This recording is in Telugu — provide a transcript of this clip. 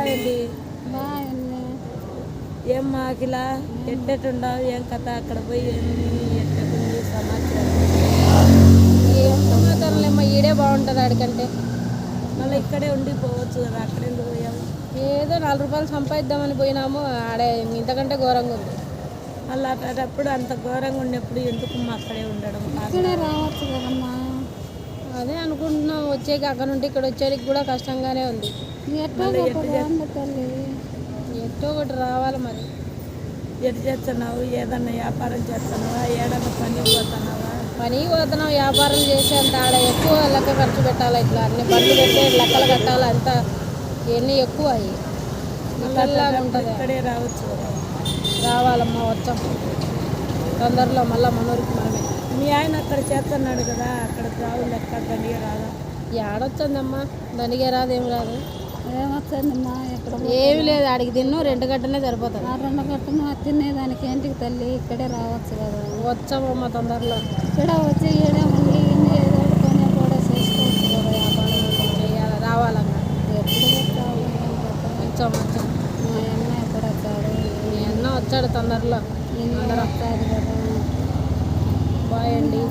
బాయ్ అండి. బాయ్ అండి. ఏమ్మా అఖిల ఎట్టెట్టుండవు? ఏం కథ అక్కడ పోయి ఎట్టెట్టుంది సమాచారం? ఏం సమాచారంలేమ్మా, ఈడే బాగుంటుంది ఆడికంటే. మళ్ళీ ఇక్కడే ఉండిపోవచ్చు కదా, అక్కడెందుకు పోయాము? ఏదో 4 రూపాయలు సంపాదిద్దామని పోయినాము, ఆడే ఇంతకంటే ఘోరంగా ఉంది. మళ్ళీ అటప్పుడు అంత ఘోరంగా ఉన్నప్పుడు ఎందుకు మా అక్కడే ఉండడం? ఇక్కడే రావచ్చు కదమ్మా. అదే అనుకుంటున్నాం, వచ్చేకి అక్కడ నుండి ఇక్కడ వచ్చేకి కూడా కష్టంగానే ఉంది. ఎట్టో ఒకటి రావాలి మరి. ఎటు చేస్తున్నావు? ఏదన్నా వ్యాపారం చేస్తున్నావా? ఏడన్నా పని పోతున్నావా? పని పోతున్నాం, వ్యాపారం చేసేంత ఆడ ఎక్కువ లెక్క ఖర్చు పెట్టాలి. ఇట్లా అన్ని బండ్లు పెడితే లెక్కలు కట్టాలి, అంతా ఇవన్నీ ఎక్కువ అయ్యి ఇక్కడలాగా ఉంటుంది. ఇక్కడే రావచ్చు కదా. రావాలమ్మా, వచ్చాం తొందరలో మళ్ళీ మనూరికి మనమే. మీ ఆయన అక్కడ చేస్తున్నాడు కదా, అక్కడ రావు లెక్క దండిగా రాదా? ఏడొచ్చిందమ్మా, దండిగా రాదు, ఏమి రాదు. ఏమొచ్చిందమ్మా? ఎక్కడ ఏమి లేదు, ఆడికి తిన్ను 2 గంటనే సరిపోతుంది. 2 గంటలు తినేదానికి ఏంటికి తల్లి, ఇక్కడే రావచ్చు కదా. వచ్చామమ్మా తొందరలో. ఇక్కడ వచ్చి ఈడే ఉండి ఏదో ఒకటి కొనే కూడా చేసుకోవచ్చు కదా, వ్యాపారం చేయాలి, రావాలన్నా. ఎప్పుడు వచ్చావు? వచ్చాం. మా అన్న ఎప్పుడు వచ్చాడు? మీ అన్న వచ్చాడు తొందరలో. నేను వస్తాడు కదా. బాయ్ అండి.